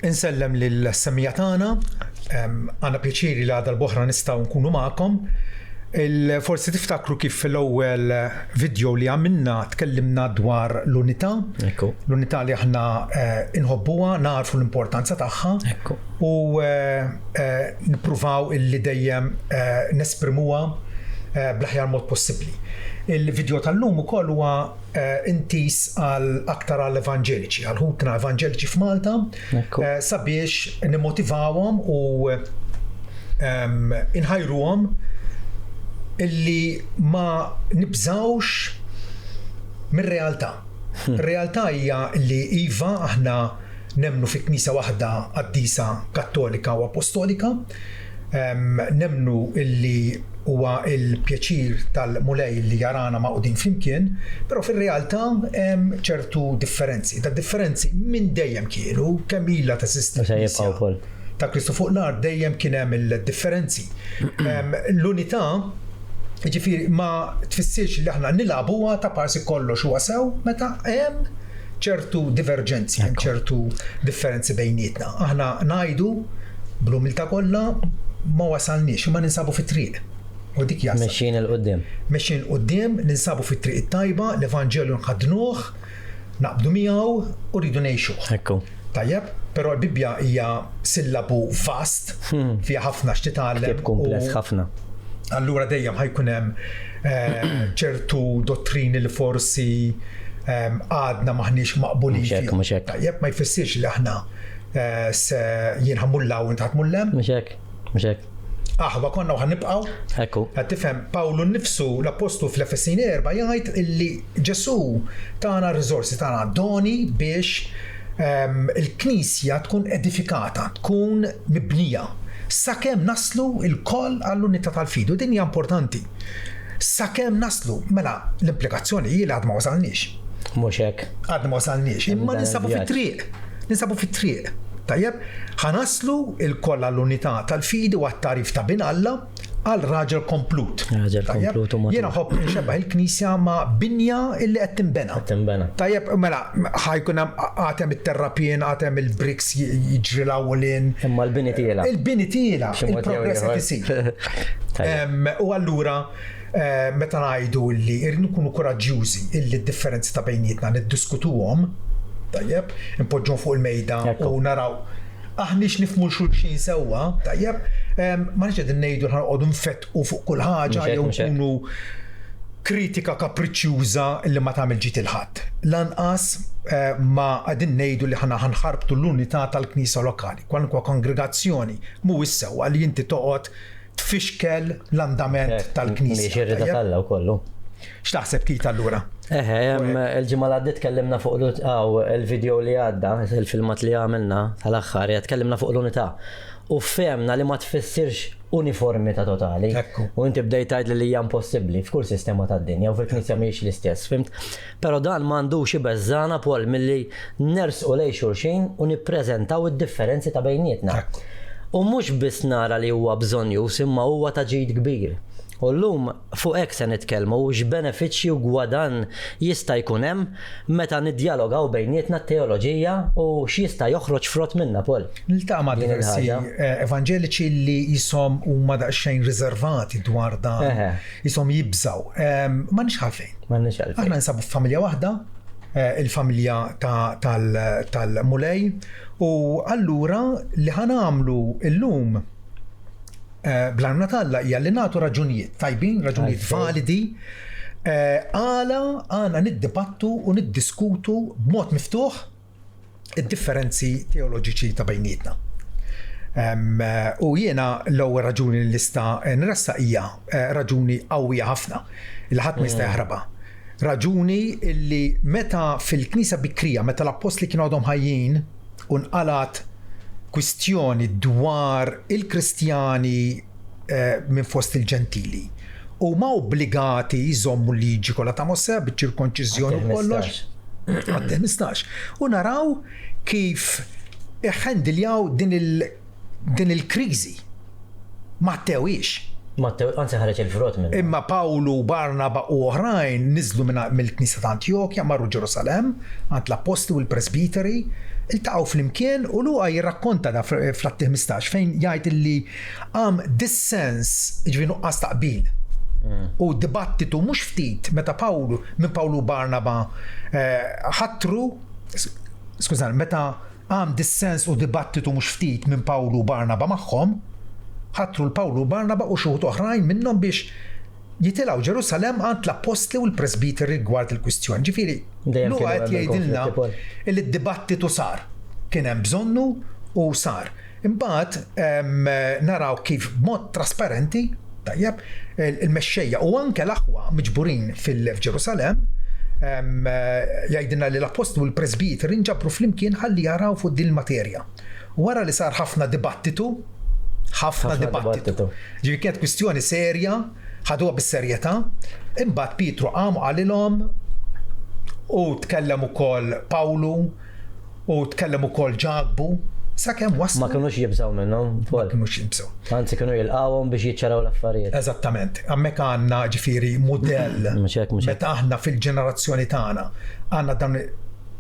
Insellem lill-semmija tagħna, għandna pjaċiri li għadha l-boħra nistgħu nkunu magħkom. Forsi tiftakru kif fil-ewwel video li għamilna tkellimna dwar l-unità. L-unità li aħna inħobbuha, narfu l-importanza tagħha u nippruvaw illi dejjem nesprimuha bl-aħjar mod possibbli. Il-video tal-lum ukoll huwa intis għal aktar għall evanġeliċi, għal ħutna evanġeliċi f'Malta, sabiex nimmotivawhom u inħajruhom illi ma nibżawx mir-realtà. Ir-realtà hija li iva aħna nemmnu fi knisja waħda qaddisa Kattolika u Apostolika, nemmnu illi huwa il-pjaċir tal-mulej li jarana maqudin flimkien, però fir-realtà hemm ċertu differenzi. Ta' differenzi minn dejjem kienu kemm ilha teżisti ta' Kristu fuq l-ard dejjem kien hemm il-differenzi. L-unità jiġifieri ma tfissirx li aħna nilagħbuha ta' parsi kollox huwa sew meta hemm ċertu diverġenzi, hemm ċertu differenzi bejnietna. Aħna ngħidu bl-umiltà kollha ma wasalniex u ma ninsabu fit-triq. U dik jasal. Mexxin il-qudiem. Mexxin il-qudiem, ninsabu fit-triq it-tajba, l-Evanġelju nħadnuh, naqbdu miegħu u rridu ngħixuh. Ekku. Tajjeb, però l-Bibbja hija sillabu vast, fiha ħafna x'titgħallem. Kif kumpless ħafna. Allura dejjem ħajkun hemm ċertu dottrini li forsi għadna maħniex maqbulin fihom. Tajjeb, ma jfissirx li aħna se jien ħamullaw u inti ħatmullem. Mhux hekk. Aħwa konna u ħanibqgħu. Ekku. Qed tifhem Pawlu nnifsu l-Apostlu fl-Efesini 4 jgħid illi Ġesu tagħna r-riżorsi tagħna doni biex il-Knisja tkun edifikata, tkun mibnija. Sakemm naslu l-koll għall-unità tal-fidu, din hija importanti. Sakemm naslu, mela l-implikazzjoni hi li għad ma wasalniex. Mhux hekk. Għad ma wasalniex, imma ninsabu fit-triq. Tajjeb, ħanaslu il-koll għall-unità tal-fidu għat-tarif ta' bin Alla għal raġel komplut. Jiena ħobb nxebbaħ il-Knisja ma' binja illi qed tinbena. Tajjeb, mela ħajkun hemm għatem it-terrapien, għatem il-bricks jiġri l-awwelin. Imma l-bini tiela. Il-bini tiela, il-progress qed isir. U allura meta ngħidu li rridu nkunu koraġġjużi illi d-differenzi ta' bejnietna niddiskutuhom, tajjeb, impoġġuhom fuq il-mejda u naraw aħniex nifhmu xulxin sewwa, tajjeb, ma nix qegħdin ngħidu ħanqogħdu nfettqu fuq kull ħaġa jew nkunu kritika kapriċjuża li ma tagħmel ġid il-ħadd. Lanqas ma qegħdin ngħidu li ħanħarbtu l-unità tal-Knisja lokali. Kwalunkwe kongregazzjoni mhuwiex sewwa li inti toqgħod tfixkel l-andament tal-Knisja. Mhix irrida talla wkollu. X'taħseb kif allura? Il-ġimgħa l-għadda tkellimna fuq il-video li għadda, il-filmat li għamilna tal-aħħar, tkellimna fuq l-unità. U femna li ma tfissirx uniformità totali. U inti bdejt tgħid li hija impossibbli f'kull sistema tad-dinja u fil-Knisja mhijiex l-istess, fimt? Però dan m'għandux ibeżżana Paul milli nersqu lejn xulxin u nippreżentaw id-differenzi ta' bejnietna. U mhux biss nara li huwa bżonjus imma huwa ta' ġid kbir. U llum fuq hekk se nitkellmu x'benefiċċji u gwadan jista' jkun hemm meta niddjalogaw bejnietna t-teoloġija u x'jista' joħroġ frott minnha Paul. Niltaqa' ma' diversi evanġeliċi li jisom huma daqsxejn riservati dwar dan, jisom jibżaw. M'għandniex għalfejn. Aħna nsabu f'familja waħda, il-familja tal-mulej, u allura li ħanamlu llum bl-għanna talla hija li nagħtu raġunijiet tajbin, raġunijiet validi, għana niddibattu u niddiskutu b'mod miftuħ id-differenzi teoloġiċi ta' bejnietna. U jiena l-ewwel raġuni li nista' nressaq hija raġuni qawwija ħafna li ħadd ma jista' jaħrabha. Raġuni li meta fil-Knisja Bikrija, meta l-Apostli kienu għadhom ħajjin u nqalat kwistjoni dwar il-Kristjani minn fost il-ġentili u ma obbligati jżommu liġi kollha ta' Mosè biċ-ċirkonċiżjoni u kollox. Għad 15. U naraw kif iħendiljaw din il-kriżi. Ma ttewwiex. Anzi ħareġ il-frott minn. Imma Pawlu, Barnaba u oħrajn niżlu mill-Knisja ta' Antjokja marru Ġerusalem għand l-Apostli u l-Presbiteri, iltaqgħu flimkien u Luqa jirrakkonta da fl-Atti 15 fejn jgħid li dissens, jiġifieri nuqqas taqbil. U dibattitu mhux ftit meta minn Pawlu Barnaba ħattru, skużani, meta dissens u dibattitu mhux ftit minn Pawlu Barnaba magħhom, ħattru l-Pawlu Barnaba u xuħut oħrajn minnhom biex jitilgħu Ġerusalem għand l-Apostli u l-Presbiteri rigward il-kwistjoni. Ġifieri, Luqa qed jgħidilna li d-dibattitu sar. Kien hemm bżonnu u sar. Imbagħad naraw kif b'mod trasparenti tajjeb il-mexxejja u anke l-aħwa miġburin fil-Ġerusalem jgħidilna li l-Apostli u l-Presbiteri nġabru flimkien ħalli jaraw fuq din il-materja. Wara li sar ħafna dibattitu, ġifieri kienet kwistjoni serja, ħaduha bis-serjetà, imbagħad Pietru qam qalilhom u tkellem ukoll Pawlu u tkellem ukoll Ġagbu sakemm waslu. Ma kinux jibżgħu minnhom, ma kinux jibżgħu. Anzi kienu jilqawhom biex jiċċaraw l-affarijiet. Eżattament. Hemmhekk għandna ġifieri mudell. Meta aħna fil-ġenerazzjoni tagħna għandna dawn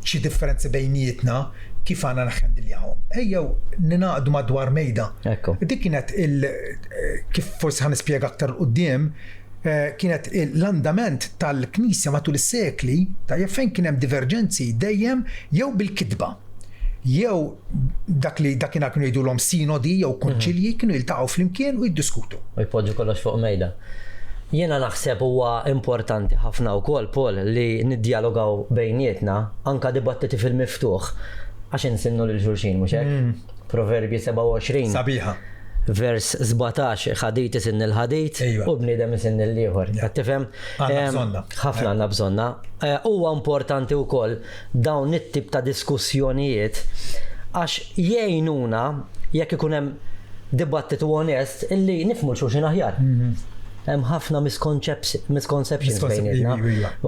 xi differenzi bejnietna kif għandna naħħendiljahom. Ejjew ninaqdu madwar mejda. Dik kienet kif forsi ħan nispjega aktar quddiem, kienet l-andament tal-Knisja matul is-sekli tajjeb fejn kien hemm diverġenzi dejjem jew bil-kitba. Jew dak kienu jgħidulhom sinodi jew konċilji kienu jiltaqgħu flimkien u jiddiskutu. U jpoġġu kollox fuq mejda. Jiena naħseb huwa importanti ħafna wkoll Paul li niddialogaw bejnietna anke dibattiti fil-miftuħ għax insinnu lil xulxin mhux hekk? Proverbji 27. Sabiħa. Vers 17 ħadit isin il-ħadit u bniedem isin il-ieħor. Qed tifhem? Ħafna għandna bżonna. Huwa importanti wkoll dawn it-tip ta' diskussjonijiet għax jgħinuna jekk ikun hemm dibattitu onest illi nifhmu xulxin aħjar. Hemm ħafna misconceptions bejnietna.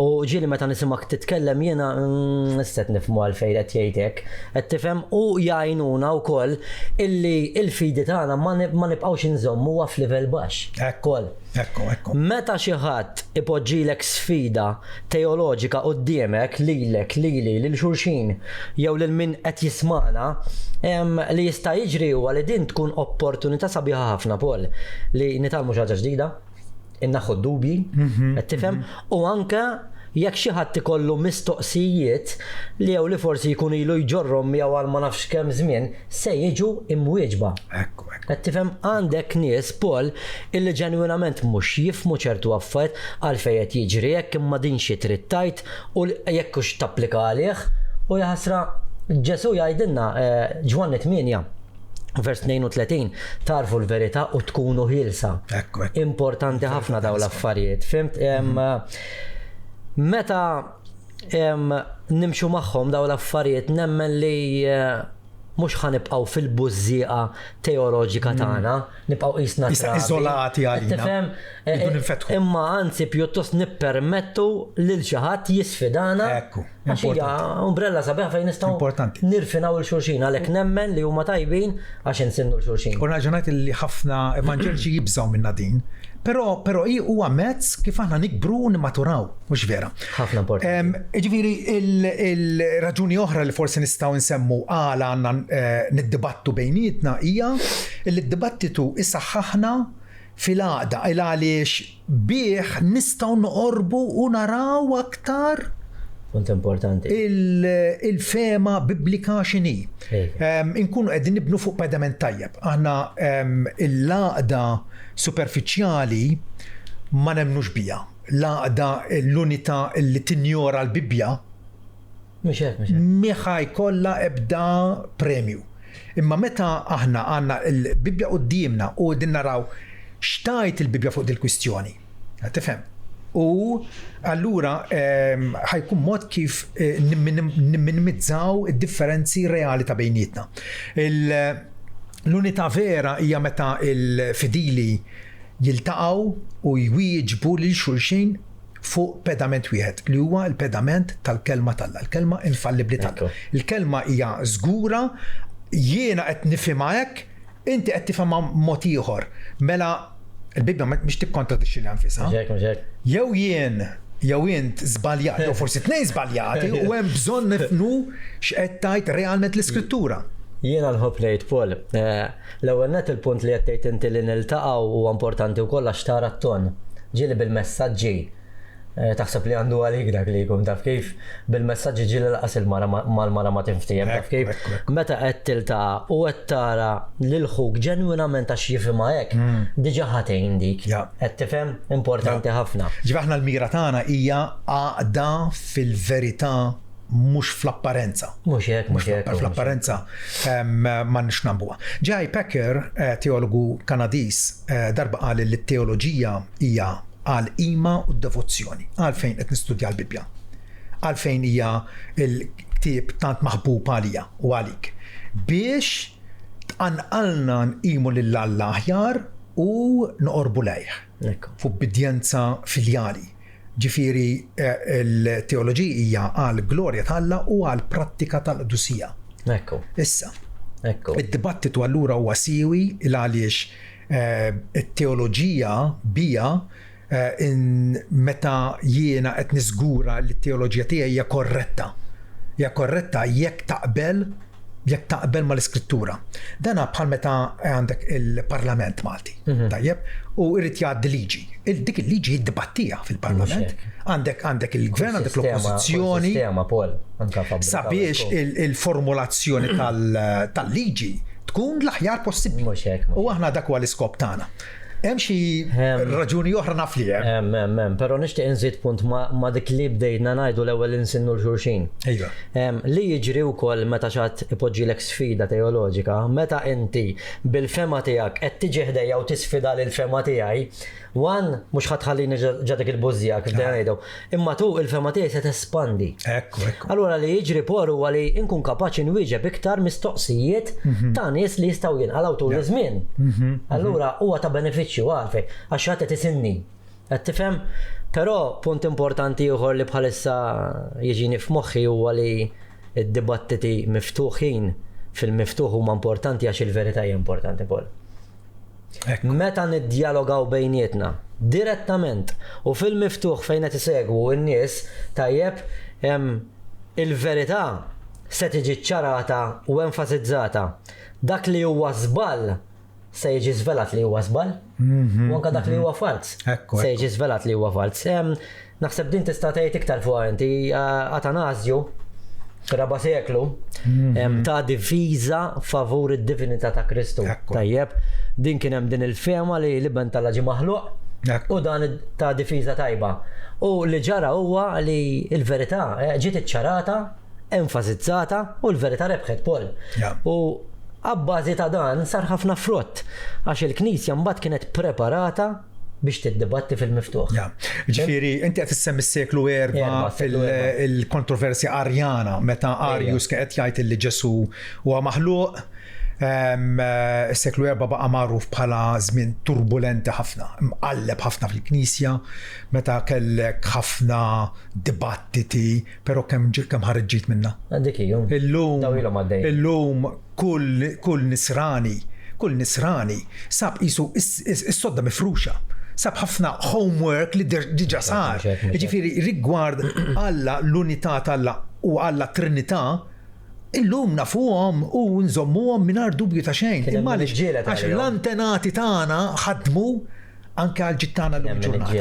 U ġieli meta nisimgħek titkellem jiena nistet nifhmu għalfejn qed jgħidlek. Qed tifhem u jgħinuna wkoll illi l-fidi tagħna ma nibqgħux inżommuha f'livell baxx. Ekku. Meta xi ħadd ipoġġilek sfida teoloġika quddiemek lilek lili lil xulxin jew lil min qed jisma'na li jista' jiġri huwa li din tkun opportunità sabiħa ħafna Paul li nitalmu xi ħaġa ġdida. Innaħħu dubji, qed tifhem, u anke jekk xi ħadd ikollu mistoqsijiet li jew li forsi jkun ilu jġorrom jew għal ma nafx kemm żmien se jiġu imwieġba. Qed tifhem għandek nies Paul illi ġenwinament mhux jifhmu ċertu affarijiet għalfejn qed jiġri hekk imma din xi trid tajt u jekk hux tapplika għalih u jaħasra Ġesu jgħidilna Ġwanni 8 vers 32 tarfu l-verità u tkunu ħielsa. Importanti ħafna daw l-affarijiet. Fimt? Meta nimxu magħhom daw l-affarijiet nemmen li mhux ħanibqgħu fil-bużżieqa teoloġika tagħna, nibqgħu qisna iżolati għalina. Imma anzi pjuttost nippermettu lil xi ħadd jisfidana. Għax hija umbrella sabiħa fejn nistgħu nirfinaw il-xulxin għalhekk nemmen li huma tajbin għax insinnu l-xulxin. U raġunajt li ħafna evanġeliċi jibżgħu minna din. Però huwa mezz kif aħna nikbru u nimmaturaw, mhux vera. Ħafna importanti. Ġifieri il-raġuni oħra li forsi nistgħu nsemmu għala għandna niddibattu bejnietna hija li d-dibattitu isaħħaħna fil-għaqda għaliex bih nistgħu noqorbu u naraw aktar punt importanti. Il-fema biblika x'inhi. Inkunu qegħdin nibnu fuq pedament tajjeb. Aħna il-laqda superfiċjali ma nemnux bija. Laqda l-unità li tinjora l-Bibbja miħa jkollha ebda premju. Imma meta aħna għandna l-Bibbja qudiemna u din naraw xtajt il-Bibbja fuq dil-kwistjoni. Tifhem? U allura ħajkun mod kif nimminimizzaw id-differenzi reali ta' bejnietna. L-unità vera hija meta il-fidili jiltaqgħu u jwieġbu lil xulxin fuq pedament wieħed li huwa l-pedament tal-kelma tal-Alla, l-kelma infallibbli tal-Alla. Il-kelma hija żgura, jiena qed nifhimha hekk, inti qed tifhimha mod ieħor. Mela il-Bibja mhix tikkontradixxi l-anfisha. Jew jien żbaljat, jew forsi tnejn żbaljati u hemm bżonn nifhmu x'qed tgħid realment l-Iskrittura. Jiena nħobb ngħid Paul, l-ewwel net il-punt li qed tgħid inti li niltaqgħu huwa importanti wkoll għax tara t-ton. Ġieli bil-messaġġi taħseb li għandu għalik dak li jkun taf kif bil-messaġġi ġieli laqas mal-mara ma tinftiem taf kif. Meta qed tiltaqa' u qed tara lil ħuk ġenwinament għax jifhimha hekk, diġà ħatejn dik. Qed tifhem importanti ħafna. Ġifieri aħna l-mira tagħna hija għaqda fil-verità mhux fl-apparenza. Mhux hekk. Fl-apparenza ma nix nagħmluha. J.I. Packer, teologu Kanadiż, darba qal li t-teoloġija hija għal qima u d-devozzjoni. Għalfejn qed nistudja l-Bibja. Għalfejn hija l-ktieb tant maħbub għalija u għalik. Biex tqanqalna nqimu lill-Alla aħjar u noqorbu lejh. Fuq bidjenza filjali. Ġifieri l-teoloġija hija għal glorja tal-Alla u għal prattika tal-qdusija. Issa. Id-dibattitu allura huwa siewi għaliex it-teoloġija bija meta jiena qed niżgura li t-teoloġija tiegħi hija korretta. Hija korretta jekk taqbel mal-Iskrittura. Dana bħal meta għandek il-Parlament Malti. Tajjeb, u irid jgħaddi liġi. Dik il-liġi jiddibattija fil-Parlament. Għandek il-Gvern, għandek l-Oppożizzjoni. Sabiex il-formulazzjoni tal-liġi tkun l-aħjar possibbli. U aħna dak huwa l-iskop tagħna. Hemm xi raġuni oħra naf li hemm. Però nixtieq inżid punt ma' dik li bdejna ngħidu l-ewwel insinnu l-xulxin. Li jiġri wkoll meta xatt ipoġġilek sfida teoloġika, meta inti bil-fema tiegħek qed tiġi ħdejja u tisfida lill-fema tiegħi, mhux ħadħallini ġadek il-bużjak ngħidu, imma tu il-fema tiegħi se tespandi. Ekku. Allura li jiġri por huwa li nkun kapaċi nwieġeb iktar mistoqsijiet ta' nies li jistgħu jinqalgħu tul iż-żmien. Allura huwa ta' benefiċċju għalfej għax ħadd qed isinni. Qed tifhem? Però punt importanti ieħor li bħalissa jiġini f'moħħi huwa li d-dibattiti miftuħin fil-miftuħ huma importanti għax il-verità hija importanti Paul. Meta niddialogaw bejnietna direttament u fil-miftuħ fejn qed isegwu n-nies tajjeb il-verità se tiġi ċċarata u enfasizzata. Dak li huwa żball se jiġi żvelat li huwa żball. U anke dak li huwa falz se jiġi żvelat li huwa falz. Naħseb din tista' tgħid iktar fuq inti Atanasju fir-raba' seklu ta' diviża favur id-divinità ta' Kristu. Tajjeb, din kien hemm din il-fema li l-iben tal ġie maħluq u dan ta' difiża tajba. U li ġara huwa li l-verità ġiet iċċarata, enfasizzata u l-verità rebħet Paul. U abbażi ta' dan sar ħafna frott għax il-Knisja mbagħad kienet preparata biex tiddibatti fil-miftuħ. Ġifieri inti qed issemmi s-seklu 4 fil-kontroversja Arjana meta Arius qed jgħid li Ġesu huwa maħluq. Is-seklu 4 baqa' magħruf bħala żmien turbulenti ħafna, mqalleb ħafna fil-Knisja, meta kellek ħafna dibattiti, però kemm ħareġġit minnha. Illum kull nisrani sab qisu is-sodda mifruxa. Sab ħafna homework li diġà sar. Jiġifieri rigward Alla l-unità tal-Alla u Alla Trinità illum nafuhom u nżommuhom mingħajr dubju ta' xejn. Imma għax l-antenati tagħna ħadmu anke għal ġittana l-ġurnata.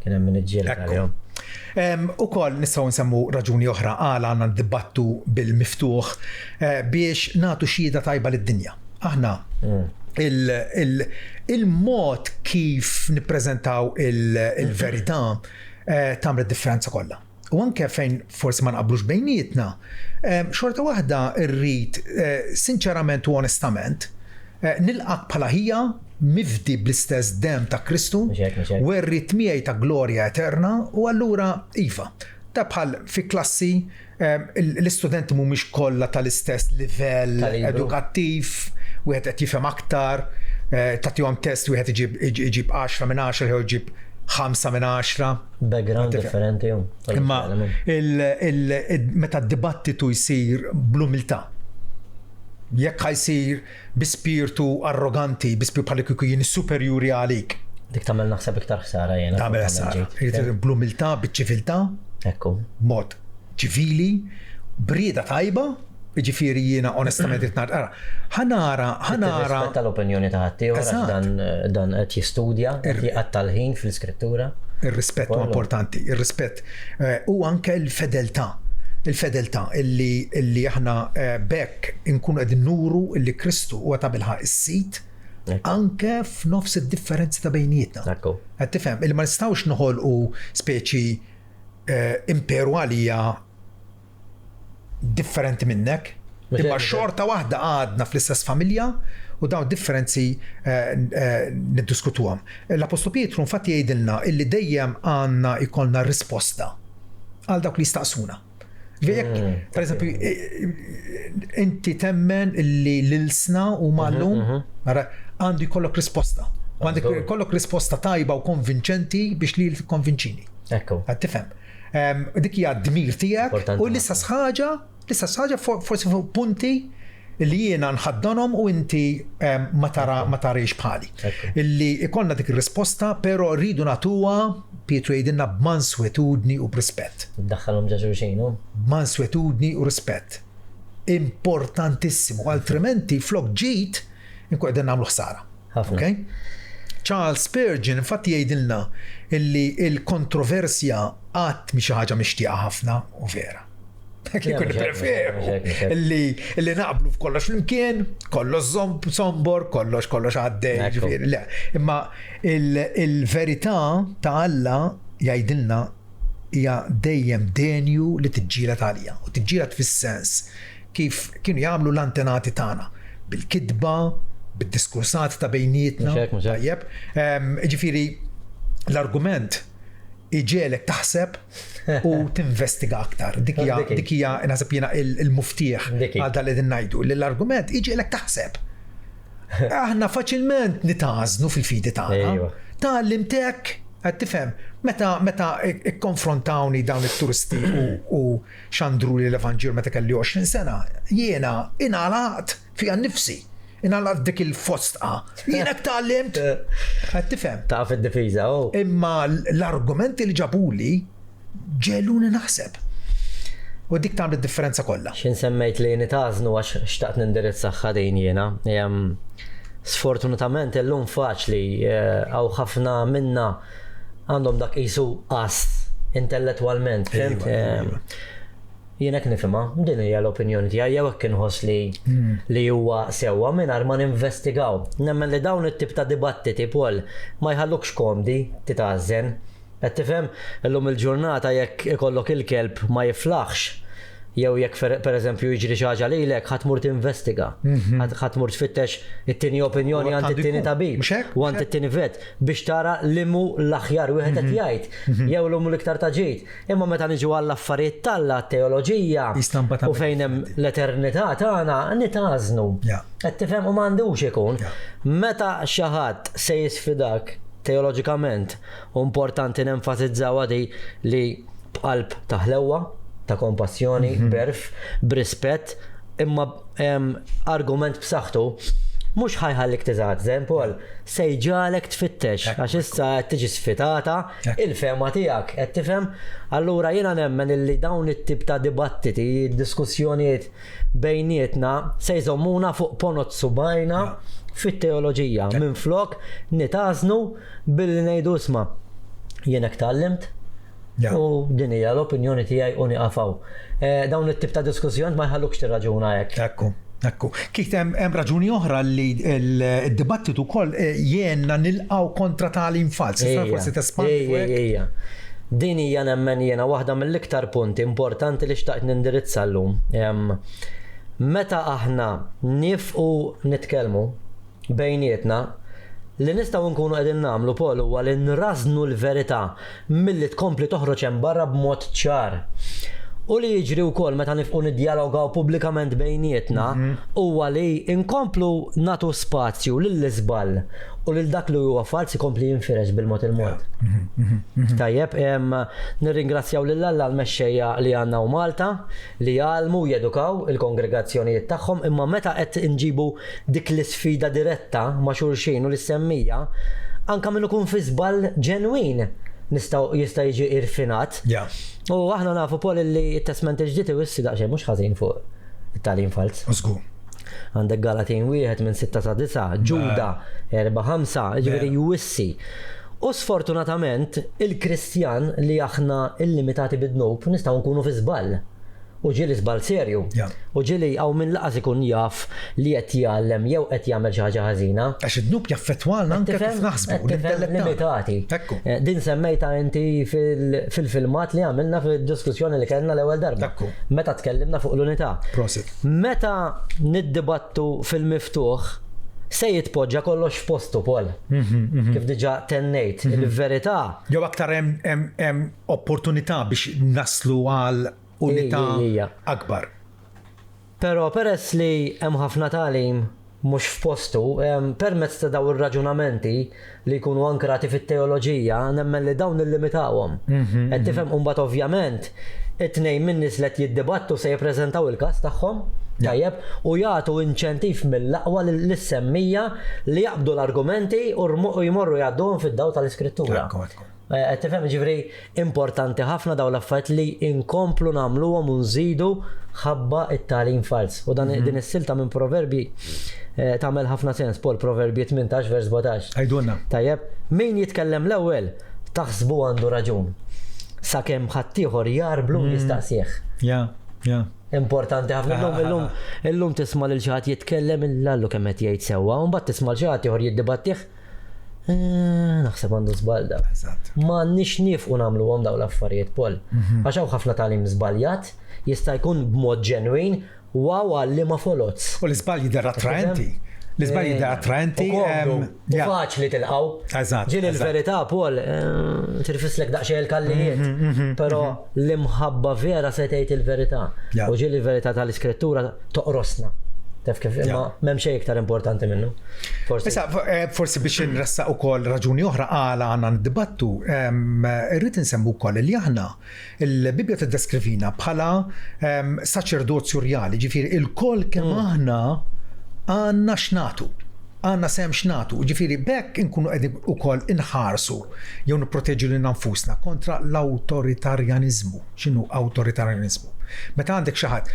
Kien hemm min iġġieled għalihom. Ukoll nistgħu nsemmu raġuni oħra għal għandna ndibattu bil-miftuħ biex nagħtu xhieda tajba lid-dinja. Aħna il-mod kif nippreżentaw il-verità tagħmel differenza kollha. U anke fejn forsi ma nqablux bejnietna, xorta waħda rrid sinċerament u onestament nilqak bħala ħija mifdi bl-istess dem ta' Kristu u rrid miegħi ta' glorja eterna u allura iva. Ta' bħal fi klassi l-istudenti mhumiex kollha tal-istess livell edukattiv, wieħed qed jifhem aktar, tagħtihom test wieħed iġib 10 minn 10 jew iġib 5 minn 10. Background differenti. Imma meta d-dibattitu jsir bl-umiltà. Jekk ħajsir bi spiritu arroganti, bi spiritu bħal kieku jien superjuri għalik. Dik tagħmel naħseb iktar ħsara jiena. Tagħmel ħsara. Irid bl-umiltà, biċ-ċiviltà. Ekku. Mod ċivili, brieda tajba, jiġifieri jiena onestament qed nara. Ħanara. Rispetta l-opinjoni ta' ħaddieħor dan qed jistudja, qed jaqatta' l-ħin fl-iskrittura. Ir-rispett huwa importanti, ir-rispett u anke l-fedeltà. Il-fedeltà illi aħna bekk inkunu qegħdin nuru illi Kristu huwa ta' bilħaq is-sit anke f'nofs id-differenzi ta' bejnietna. Qed tifhem, illi ma nistgħux noħolqu speċi imperu għalija differenti minnek, imma xorta waħda għadna fl-istess familja u dawn differenzi niddiskutuhom. L-Apostol Pietru infatti jgħidilna illi dejjem għandna jkollna risposta għal dawk li jistaqsuna. Per eżempju, inti temmen illi l-ilsna u mallum għandu jkollok risposta. Għandu jkollok risposta tajba u konvinċenti biex li konvinċini. Għad tifhem. Dik hija d-dmir tiegħek u l-istess ħaġa forsi fuq punti li jiena nħaddanhom u inti ma tarix bħali. Illi ikollna dik ir-risposta, però rridu nagħtuha Pietru jgħidilna b'manswetudni u b'rispett. Ddaħħalhom ġa xulxin, Manswetudni u rispett. Importantissimo, altrimenti flok ġid inkun qegħdin nagħmlu ħsara. Okay? Charles Spurgeon infatti jgħidilna illi il-kontroversja qatt mi xi ħaġa mixtieqa ħafna u vera. Kien preferu illi naqblu f'kollox flimkien, kollox sombor, kollox għaddej, ġifieri le. Imma il-verità ta' Alla jgħidilna hija dejjem denju li tiġġieled għalija u tiġġieled fis-sens kif kienu jagħmlu l-antenati tagħna bil-kidba, bid-diskursat ta' bejnietna. Tajjeb. Ġifieri l-argument iġielek taħseb u tinvestiga aktar. Dik hija naħseb jiena il-muftieħ għal dan li qegħdin ngħidu li l-argument iġielek taħseb. Aħna faċilment nitażnu fil-fidi tagħna. Tallimtek qed tifhem meta ikkonfrontawni dawn it-turisti u xandru li l-Evanġil meta kelli 20 sena, jiena ingħalaqt fiha nnifsi. Inħallat dik il-fostqa. Jienek tal-limt. Għed tifhem. Taf id-difiża, Imma l-argumenti li ġabuli ġeluni naħseb. U dik tagħmel id-differenza kollha. X'in semmejt li nitażnu għax xtaqt nindirizza ħadin jiena. Sfortunatament illum faċli għaw ħafna minna għandhom dak qisu qas intellettwalment. Jiena nifhimha, din hija l-opinjoni tiegħi jew hekk inħoss li huwa sewwa mingħajr ma ninvestigaw. Nemmen li dawn it-tip ta' dibattiti Paul ma jħallukx komdi titażżen. Qed tifhem illum il-ġurnata jekk ikollok il-kelb ma jiflaħx jew jekk pereżempju jiġri xi ħaġa lilek ħadd tmur tinvestiga. Ħadd tmur tfittex it-tieni opinjoni għand it-tieni tabib u għand it-tieni vet biex tara limu l-aħjar wieħed qed jgħid jew l-omu l-iktar ta' ġid. Imma meta niġu għall-affarijiet talla teoloġija u fejn hemm l-eternità tagħna nitażnu. Qed tifhem u m'għandux ikun. Meta xi ħadd se jisfidak teoloġikament u importanti nenfasizzawha li b'qalb ta' ħlewwa ta' kompassjoni, berf, b'rispett, imma argument b'saħħtu mhux ħajħallik tiżgħażżen Paul, se jġalek tfittex għax issa qed tiġi sfitata il-fehma tiegħek, qed tifhem? Allura jiena nemmen illi dawn it-tip ta' dibattiti, diskussjonijiet bejnietna se jżommuna fuq ponot subajna fit-teoloġija minflok nitażnu billi ngħidu isma' jien hekk tallimt. U din hija l-opinjoni tiegħi u nieqafaw. Dawn it-tip ta' diskussjoni ma jħallukx tirraġuna hekk. Ekku. Kif hemm raġuni oħra li d-dibattitu wkoll jiena nilqgħu kontra tagħlim fals. Forsi tespandi. Din hija nemmen jiena waħda mill-iktar punti importanti li xtaqt nindirizza llum. Meta aħna nifqu nitkellmu bejnietna li nistgħu nkunu qegħdin nagħmlu Paul huwa li nrażnu l-verità milli tkompli toħroġ hemm barra b'mod ċar. U li jiġri wkoll meta nifqu niddialogaw pubblikament bejnietna huwa li inkomplu natu spazju lill-iżball u lil dak li huwa fals ikompli jinfirex bil-mod il-mod. Tajjeb, nirringrazzjaw lil Alla l-mexxejja li għandna u Malta li għalmu jedukaw il-kongregazzjonijiet tagħhom, imma meta qed inġibu dik l-isfida diretta ma' xulxin u l-semmija anke min ikun fi żball ġenwin jista' jiġi irfinat. U aħna nafu Paul li t-testament il-ġdid iwissi daqsxejn mhux ħażin fuq it-tagħlim fals. Żgur. Għandek Galatin 1 minn 6 sa 9, Ġuda 4-5, ġifieri jwissi. U sfortunatament il-Kristjan li aħna illimitati bid-dnub nistgħu nkunu fi żball. U ġieli żball serju. U ġieli hawn min laqas ikun jaf li qed jgħallem jew qed jagħmel xi ħaġa ħażina. Għax id-dnub jaffettwalna anke kif naħsbu limitati. Din semmejta inti fil-filmat li għamilna fid-diskussjoni li kellna l-ewwel darba. Meta tkellimna fuq l-unità. Meta niddibattu fil-miftuħ se jitpoġġa kollox f'postu Paul. Kif diġà tennejt il-verità. Jew aktar hemm opportunità biex naslu għal unità akbar. Però peress li hemm ħafna tagħlim mhux f'postu, permezz ta' dawn ir-raġunamenti li jkunu ankrati fit-teoloġija, nemmen li dawn illimitawhom. Qed tifhem mbagħad ovvjament it-tnejn min nies li qed jiddibattu se jippreżentaw il-każ tagħhom, tajjeb, u jagħtu inċentiv mill-aqwa lis-semmija li jaqbdu l-argumenti u jmorru jgħadduhom fid-dawl tal-Iskrittura. Qed tifhem ġifri importanti ħafna dawn l-affarijiet li inkomplu nagħmluhom u nżidu ħabba it-tagħlim fals. U dan din is-silta minn Proverbi tagħmel ħafna sens, Paul, Proverbi 18 vers 17. Għajdulna. Tajjeb, min jitkellem l-ewwel taħsbu għandu raġun. Sakemm ħaddieħor jarblu jistaqsih. Importanti ħafna illum tisma' lil xi ħadd jitkellem il-Allu kemm qed jgħid sewwa, u mbagħad tisma' xi ħadd ieħor jiddibattih. Naħseb għandu żball da. M'għandniex nifqu nagħmluhom dawn l-affarijiet Paul. Għax hawn ħafna tagħlim żbaljat jista' jkun b'mod ġenwin wow għalli ma folozz. U l-iżball jidher attraenti. L-iżball jidher attraenti. U faċli tilqgħu. Ġieli l-verità Paul tirfislek daqsxejn il-kallijiet. Però l-imħabba vera se tgħid il-verità. U ġieli l-verità tal-Iskrittura toqrosna. Taf kif imma m'hemm xejn iktar importanti minnu. Forsi biex nressaq ukoll raġuni oħra għala għandna niddibattu, irrid insemmu wkoll li aħna il-Bibja tiddeskrivina bħala saċerdozju rjali, ġifieri il-koll kemm aħna għandna x'nagħtu. Għandna sem x'nagħtu, ġifieri bekk inkunu qegħdin ukoll inħarsu jew nipproteġu lil nfusna kontra l-awtoritarjanizmu. X'inhu awtoritarjanizmu? Meta għandek xi ħadd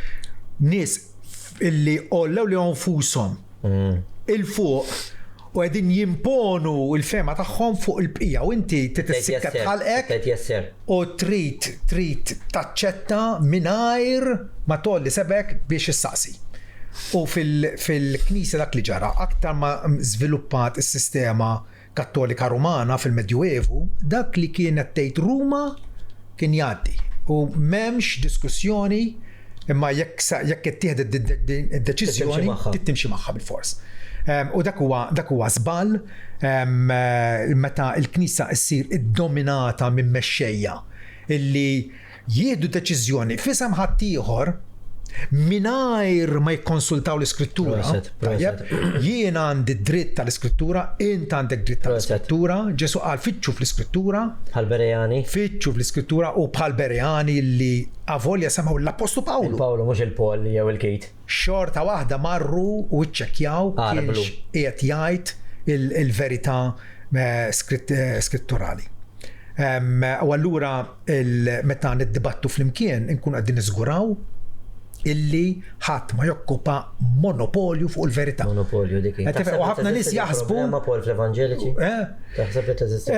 nies illi ollew li nfushom il-fuq u għedin jimponu il-fema tagħhom fuq il-bqija u inti titissikka tħalqek u trid taċċetta mingħajr ma tolli sebek biex issaqsi. U fil-Knisja dak li ġara aktar ma żviluppat is-sistema Kattolika Rumana fil-Medjuevu, dak li kienet tgħid Ruma kien jgħaddi u m'hemmx diskussjoni. Imma jekk ittieħed id-deċiżjoni tittimxi magħha bil-fors. U dak huwa żball meta l-Knisja ssir iddominata minn mexxejja illi jieħdu deċiżjoni f'isem ħaddieħor mingħajr ma jikkonsultaw l-Iskrittura. Jien għandi dritt tal-Iskrittura, int għandek dritt tal-Iskrittura. Ġesu qal fittxu fl-Iskrittura. Bħal-Berejani. Fittxu fl-Iskrittura u bħal-Berejani li avolja semgħu l-Apostlu Pawlu. Il-Pawlu mhux il-Paul jew il-Kejt. Xorta waħda marru u ċċekkjaw kienx qiegħed jgħid il-verità skritturali. U allura meta niddibattu flimkien inkun qegħdin niżguraw illi ħadd ma jokkupa monopolju fuq il-verità. Monopolju dik. U ħafna nies jaħsbu Paul fl-Evanġeliċi. Taħseb li teżisti?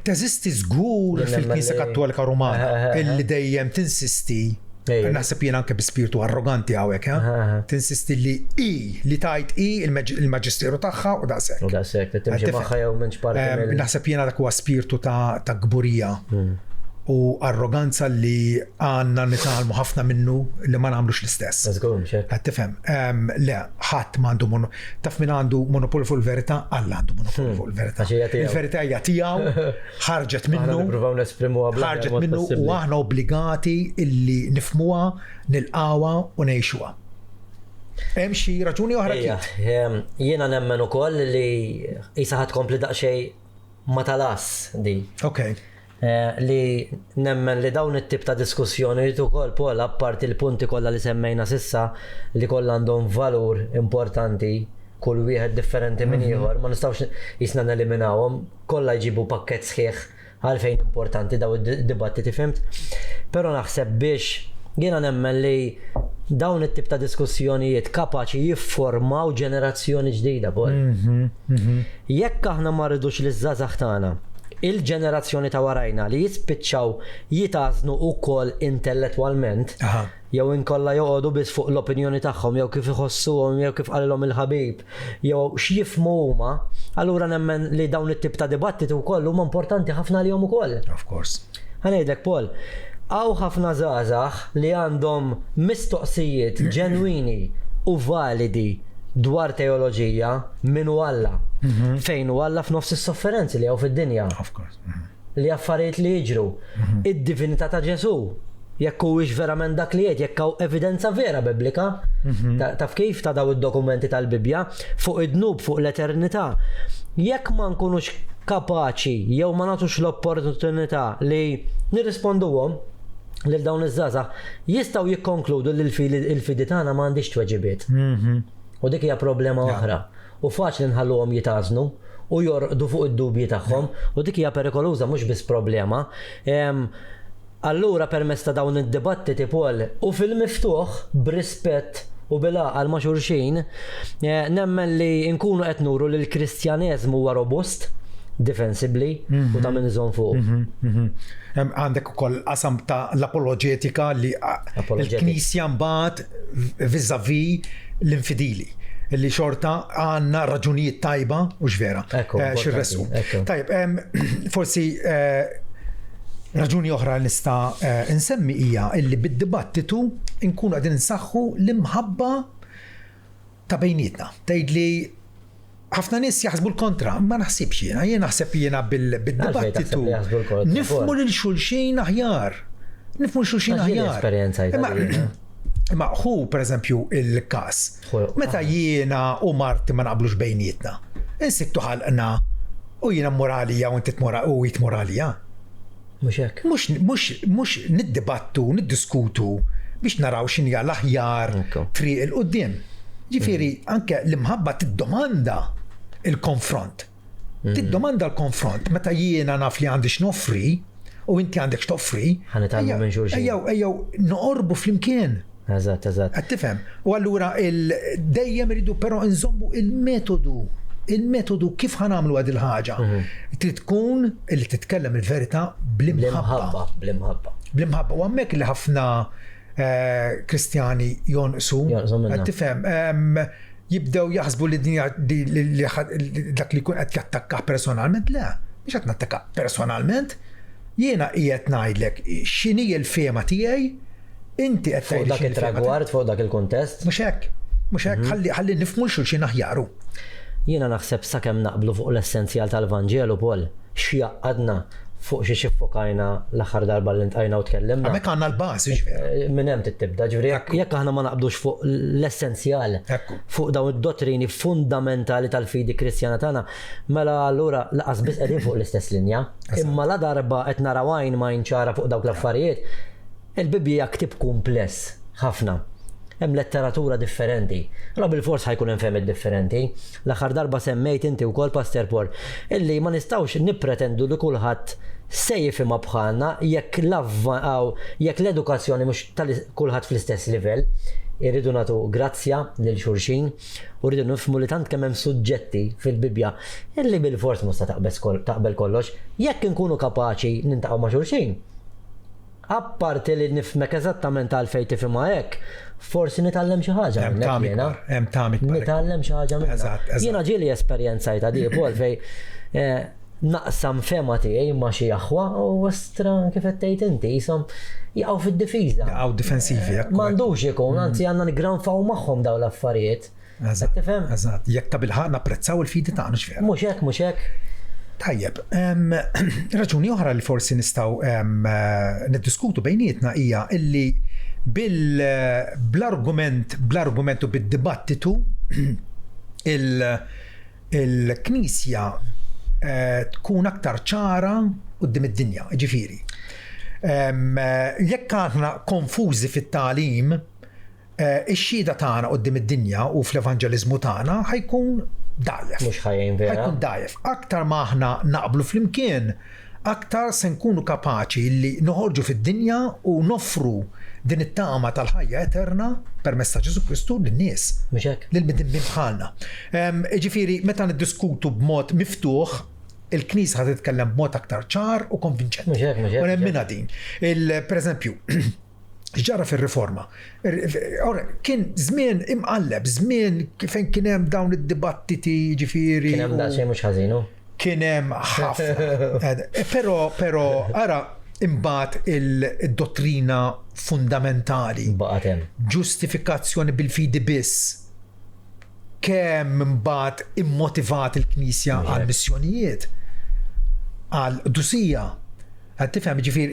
Teżisti żgur fil-Knisja Kattolika Rumana illi dejjem tinsisti. Naħseb jien anke bi-spiritu arroganti hawnhekk, tinsisti li tajt il-maġisteru tagħha u daqshekk. U daqshekk timxi magħha jew m'hemmx parti. Naħseb jiena dak huwa spiritu ta' gburija. u arroganza li għanna nitalmu ħafna minnu li ma nagħmlux l-istess. Tifhem, le, ħadd m'għandu taf min għandu monopolju fuq il-verità, Alla għandu monopolju fuq il-verità. Il-verità hija tiegħu, ħarġet minnu u aħna obbligati illi nifhmuha, nilqawha u ngħixuha. Hemm xi raġuni oħra kif? Jiena nemmen ukoll li isa ħadd kompli daqsxejn ma talas di. Okay. Li nemmen li dawn it-tip ta' diskussjoni ukoll Paul apparti il-punti kollha li semmejna sissa li kollha għandhom valur importanti kull wieħed differenti minn ieħor ma nistgħux jisna neliminawhom kollha jġibu pakkett sħiħ għalfejn importanti daw id-dibattiti fimt. Però naħseb biex jiena nemmen li dawn it-tip ta' diskussjonijiet kapaċi jiffurmaw ġenerazzjoni ġdida Paul. Jekk aħna ma rridux li żgħażagħ tagħna il-ġenerazzjoni ta' warajna li jispiċċaw jitażnu wkoll intellettwalment jew inkolla joqogħdu biss fuq l-opinjoni tagħhom jew kif iħossuhom jew kif qalilhom il-ħabib jew x'jifhmu huma, allura nemmen li dawn it-tip ta' dibattiti wkoll huma importanti ħafna lihom ukoll. Of course. Ħanejdlek Paul, hawn ħafna żgħażagħ li għandhom mistoqsijiet ġenwini u validi dwar teoloġija minn Alla. Fejn Alla f'nofs is-sofferenzi li hawn fid-dinja. Of course. Li affarijiet li jiġru. Id-divinità ta' Ġesu. Jekk huwiex verament dak li jgħid, jekk hawn evidenza vera biblika. Taf kif ta' daw id-dokumenti tal-Bibja fuq id-dnub fuq l-eternità. Jekk ma nkunux kapaċi jew ma nagħtux l-opportunità li nirrisponduhom lil dawn iż-żgħażagħ jistgħu jikkonkludu li l-fidi tagħna m'għandix tweġibiet. U dik hija problema oħra. U faċli nħalluhom jitażnu u jorqdu fuq id-dubji tagħhom u dik hija perikoluża mhux biss problema. Allura permezz ta' dawn id-dibattiti Paul u fil-miftuħ b'rispett u bil-għaqal ma' xulxin nemmen li nkunu qed nuru li l-Kristjaneżmu huwa robust, defensibly u ta' minn iżon fuq. Għandek ukoll qasam ta' l-apoloġetika li l-Knisja mbagħad viżavi l-infidili li xorta għandna raġunijiet tajba u x'vera x'irresqu. Tajb, forsi raġuni oħra nista' insemmi hija li bid-dibattitu nkunu qegħdin insaħħu l-imħabba ta' bejnietna. Tgħidli ħafna nies jaħsbu l-kontra, ma naħsibx jien naħseb jiena bil-dibattitu nifhmu lil xulxin aħjar. Nifhmu lil xulxin aħjar. Ma hu pereżempju il-każ. Meta jiena u Marti ma naqblux bejnietna. Insiktu ħalqna u jiena moralija u inti u jit moralija. Mhux hekk. Mhux niddibattu, niddiskutu biex naraw x'inhi l-aħjar triq il-qudiem. Ġifieri anke l-imħabba tiddomanda il-konfront. Tiddomanda l-konfront. Meta jiena naf li għandi x'noffri u inti għandek x'toffri. Ħanitalmu minn xulxin. Ejjew noqorbu flimkien. Eżatt. Qed tifhem. U allura dejjem iridu però nżommu il-metodu kif ħanamlu għad il-ħaġa. Trid tkun li titkellem il-verità bl-imħabba. U hemmhekk li ħafna Kristjani jonqsu. Qed tifhem. Jibdew jaħsbu li dak li jkun qed jattakkaħ personalment, le, mhux qed nattakkaħ personalment. Jiena qiegħed ngħidlek x'inhi l-fehma tiegħi, inti qed fuq dak it-tragward, fuq dak il-kuntest. Mhux hekk, ħalli nifhmu xulxin aħjaru. Jiena naħseb sakemm naqblu fuq l-essenzjal tal-Vanġelu Paul, x'jaqadna fuq xi xiffokajna l-aħħar darba li ntqajna u tkellimna. Hemmhekk għandna l-bażi minn hemm tibda, ġifieri jekk aħna ma naqbdux fuq l-essenzjal, fuq dawn id-dottrini fundamentali tal-fidi Kristjana tagħna, mela allura laqas biss qegħdin fuq l-istess linja. Imma la darba qed naraw għajn ma jinċara fuq dawk l-affarijiet, il-Bibja ktib kumpless ħafna. Hemm letteratura differenti. Allora bil-fors ħajkun hemm fehmiet differenti. L-aħħar darba semmejt inti wkoll Pastor Paul illi ma nistgħux nippretendu li kulħadd se jifhimha bħalna jekk l-edukazzjoni mhux kulħadd fl-istess livell. Irridu nagħtu grazzja lil xulxin u rridu nifhmu li tant kemm hemm suġġetti fil-Bibja illi bil-fors mhux taqbel kollox jekk inkunu kapaċi nintaqgħu ma' xulxin. Apparti li nifhmek eżattament għalfejn tifhimha hekk, forsi nitgħallem xi ħaġa minnek jiena. Nitgħallem xi ħaġa minnek. Jiena ġieli esperjenzajta di Paul fejn naqsam fema tiegħi ma' xi aħwa u westra kif qed tgħid inti jisom jaqgħu fid-difiża. Jaqgħu difensivi. M'għandux ikun, anzi għandna niggranfaw magħhom dawn l-affarijiet. Tifhem? Eżatt, jekk ta' bilħaq napprezzaw il-fidi tagħna x'fiera. Mhux hekk. Tajjeb, raġuni oħra li forsi nistgħu niddiskutu bejnietna hija illi bl-argument u bid-dibattitu il-Knisja tkun aktar ċara quddiem id-dinja, ġifieri. Jekk aħna konfużi fit-tagħlim, ix-xhieda tagħna quddiem id-dinja u fl-evanġeliżmu tagħna ħajkun dajjef. Mhux ħajjin vera. Ħajkun dajjef. Aktar ma aħna naqblu flimkien, aktar se nkunu kapaċi li noħorġu fid-dinja u noffru din it-tama tal-ħajja eterna permezz ta' Ġesu Kristu lin-nies. Mhux hekk. Lil-midinbin bħalna. Ġifieri meta niddiskutu b'mod miftuħ, il-Knisja ħad titkellem b'mod aktar ċar u konvinċenti. Mhux hekk. U nemmina din. Pereżempju, ġara fir-riforma. Kien żmien imqalleb, żmien fejn kien hemm dawn id-dibattiti ġifieri. Kien hemm daqsxejn mhux ħażinu. Kien hemm ħafna. Però ara imbagħad il-dottrina fundamentali. Baqgħet hemm. Ġustifikazzjoni bil-fidi biss. Kemm imbagħad immotivat il-Knisja għal missjonijiet, għal dusija. Qed tifhem ġifier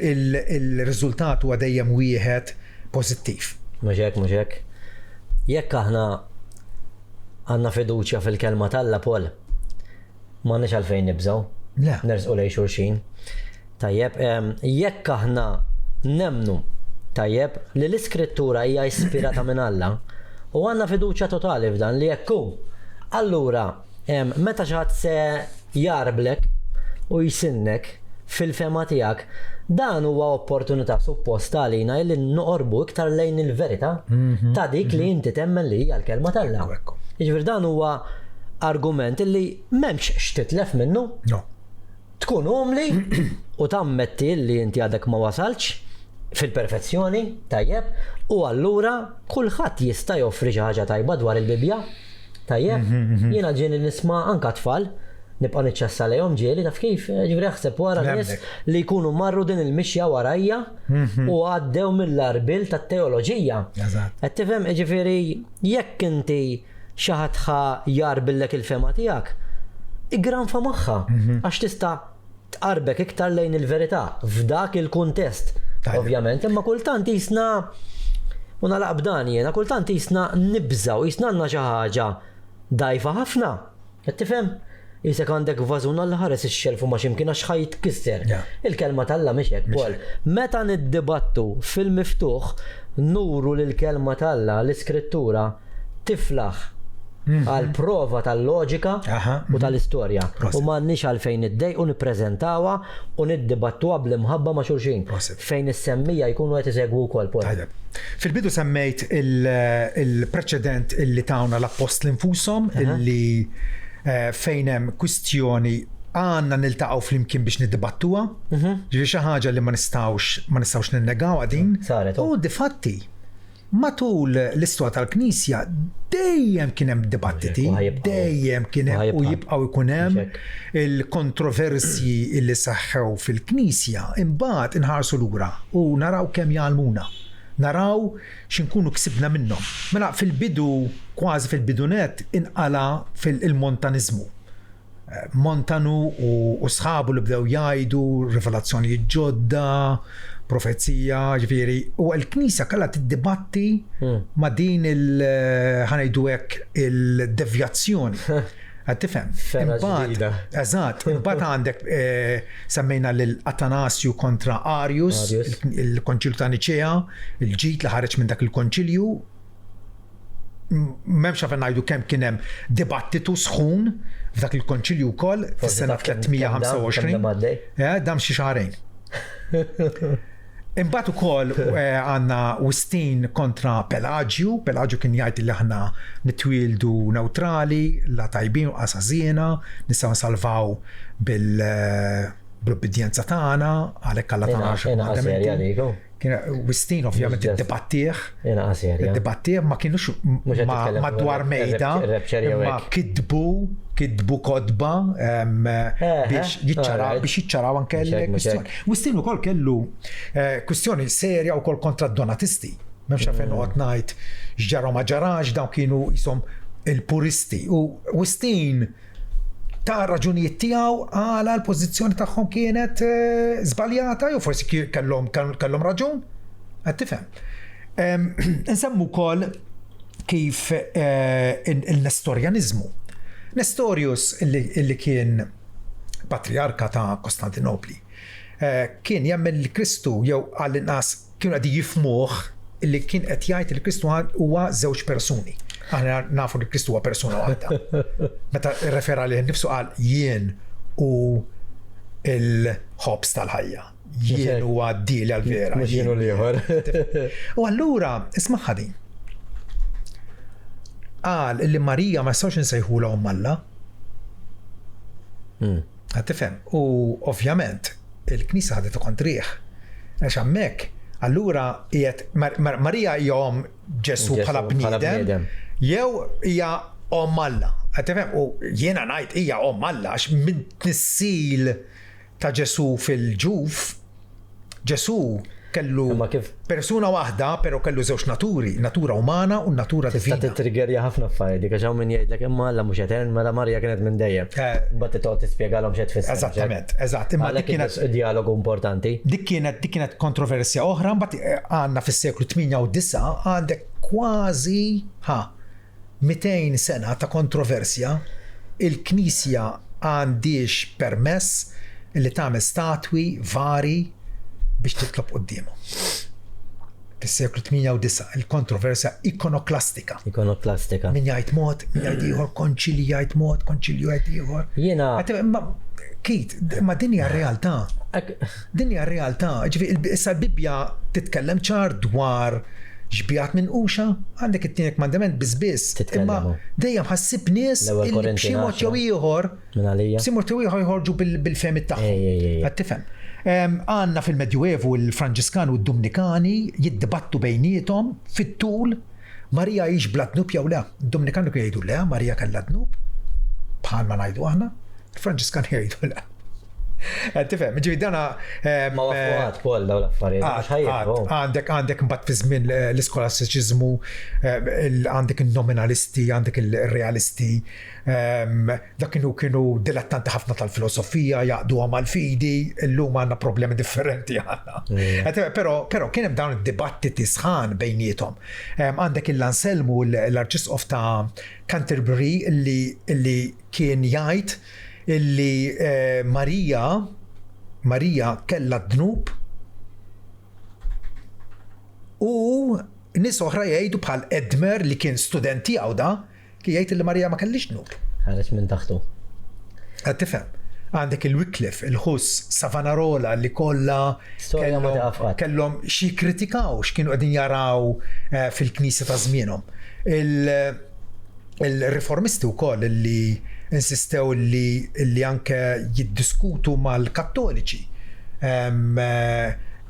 il-riżultat huwa dejjem wieħed pożittiv. Mhux hekk. Jekk aħna għandna fiduċja fil-kelma tal-Alla Pol, m'għandniex għalfejn nibżgħu. Le. Nersqu lejn xulxin. Tajjeb, jekk aħna nemmnu tajjeb li l-Iskrittura hija ispirata minn Alla u għandna fiduċja totali f'dan li jekk hu, allura meta xi ħadd se jarblek u jsinnek fil-fema tiegħek, dan huwa opportunità suppost għalina li noqorbu iktar lejn il-verità ta' dik li inti temmen li hija l-kelma tal-Alla. Jiġifier dan huwa argument li m'hemmx x'titlef minnu. No. Tkun umli u tammetti li inti għadek ma wasalx fil-perfezzjoni, tajjeb, u allura kulħadd jista' joffri xi ħaġa tajba dwar il-Bibja. Tajjeb, jiena ġieni nisma' anke tfal nibqa' niċċassa lejhom ġieli taf kif, ġifieri ħseb wara nies li jkunu marru din il-mixja warajja u għaddew mill-arbil tat-teoloġija. Qed tifhem ġifieri jekk inti xi ħadd jarbillek il-fema tiegħek, igranfa magħha għax tista' tqarbek iktar lejn il-verità f'dak il-kuntest. Ovvjament, imma kultant jisna u nagħlaq b'dan jiena, kultant jisna nibżgħu, jisna għandna xi ħaġa dgħajfa ħafna. Qed tifhem? Jisek għandek vażuna li ħares ix-xelf u ma x'imkien għax ħajtkisser. Il-kelma tal-Alla mhix hekk Pol. Meta niddibattu fil-miftuħ nuru lill-kelma tal-Alla l-Iskrittura tiflaħ għal prova tal-loġika u tal-istorja. U m'għandniex għalfejn niddej u nippreżentawha u niddibattuha bl-imħabba ma' xulxin. Fejn is-semmija jkunu qed isegwu wkoll Pol. Fil-bidu semmejt il-preċedent illi tawna l-apostli infushom illi fejn hemm kwistjoni għandna niltaqgħu flimkien biex niddibattuha. Ġifieri xi ħaġa li ma nistgħux ninnegawha din. U difatti matul l-istorja tal-Knisja dejjem kien hemm dibattiti, dejjem kien hemm u jibqgħu jkun hemm il-kontroversji li saħħew fil-Knisja, imbagħad inħarsu lura u naraw kemm jgħalmuna. Naraw x'inkunu ksibna minnhom. Mela fil-bidu, kważi fil-bidunet inqala fil-montanizmu. Montanu u sħabu li bdew jgħidu rivelazzjoni ġodda, profezija, ġifieri, u l-Knisja kellha tiddibatti ma' din ħanejdu hekk il-devjazzjoni. Qed tifhem? Eżatt, imbagħad għandek semmejna lil Atanasju kontra Arius, il-Konċilju ta' Niċea, il-ġid li ħareġ minn dak il-konċilju. M'hemmx għafen ngħidu kemm kien hemm dibattitu sħun f'dak il-konċilju wkoll fis-sena 325. Dam xi xahrejn. Imbagħad ukoll għandna Wistin kontra Pelagju. Pelagju kien jgħid li aħna nitwieldu neutrali, la tajbin u qasażiena, nistgħu nsalvaw bil-obbedjenza tagħna, għalhekk Alla tagħna Wistin ovvjament id-dibattieħ. Id-dibattieħ ma kienux madwar mejda, ma kidbu kodba biex jiċċaraw anke l-kwistjoni. Wistin ukoll kellu kwistjoni serja wkoll kontra d-donatisti. M'hemmx għalfejn noqgħod ngħid x'ġara ma ġarax, dawn kienu jisom il-puristi. U Wistin ta' raġunijiet tiegħu għala l-pożizzjoni tagħhom kienet żbaljata jew forsi kellhom raġun? Qed tifhem. Insemmu wkoll kif il-Nestorianizmu. Nestorius illi kien patriarka ta' Kostantinopli kien jemmen l-Kristu jew għall-inqas kienu qegħdin jifhmuh illi kien qed jgħid li Kristu huwa żewġ persuni. Aħna nafu li Kristu huwa persuna waħda. Meta rrefera li nnifsu qal jien u il-ħobs tal-ħajja. Jien huwa d-dili għal-vera. Mhux jien u l-ieħor. U allura isma' din. Qal illi Marija ma jistgħux insejħula Alla. Qed tifhem. U ovvjament il-Knisja ħadet kontrih. Għax hemmhekk allura qiegħed Marija hija Ġesu bħala bniedem. Jew hija Alla. Qed tifhem u jiena ngħid hija Alla għax minn tnissil ta' Ġesu fil-ġuf, Ġesu kellu persuna waħda, però kellu żewġ naturi, natura umana u natura divina. Tista' titriggerja ħafna affarijiet, dik għax min jgħidlek imma Alla mhux qed mela Marja kienet minn dejjem. Imbagħad titgħod tispjegalhom x'qed tfisser. Eżattament, eżatt. Imma dik kienet dialogu importanti. Dik kienet kontroversja oħra, mbagħad għandna fis-seklu 8 u 9 għandek kważi 200 sena ta' kontroversja. Il-Knisja għandix permess li tagħmel statwi vari biex titlob qudiemu. Fis-seklu 8 u 9 il-kontroversja ikonoklastika. Min jgħid mod, min jgħid ieħor, konċilji jgħid mod, konċilju jgħid ieħor. Kit, ma din hija realtà. Din hija realtà. Issa l-Bibbja titkellem ċar dwar ġbijat minn uxa, għandek it-tienek mandament bizbiss. Imma dejjem ħassib nies illi b'xi mod jew ieħor jħorġu bil-fehmiet tagħhom. Qed tifhem. Għandna fil-Medjuevu il-Franġiskani u d-Dominikani jiddibattu bejniethom fit-tul Marija hix bla dnub jew le. Id-Dominikani kienu jgħidu le, Marija kellha dnub. Bħalma ngħidu aħna, il-Franġiskani jgħidu le. Tifhem, ġifieri dana ma waffuqat Paul dawn l-affarijiet. Għandek mbagħad fi żmien l-iskolastiċiżmu, għandek in-nominalisti, għandek il-realisti, dak kienu dilettanti ħafna tal-filosofija, jaqduha mal-fidi, illum għandna problemi differenti għandna. Però kien hemm dawn id-dibattiti sħan bejniethom. Għandek il-Anselmu l-Arċisqof ta' Canterbury illi kien jgħid illi Marija kellha dnub u nies oħra jgħidu bħal Edmer li kien studenti għawda kien jgħid li Marija ma kellix dnub. Ħareġ minn taħtu. Qed tifhem. Għandek il-Wycliffe, il-Huss, Savonarola li kollha kellhom xi kritikaw x'kienu qegħdin jaraw fil-Knisja ta' żmienhom. Il-Riformisti wkoll li insistew li anke jiddiskutu mal-Kattoliċi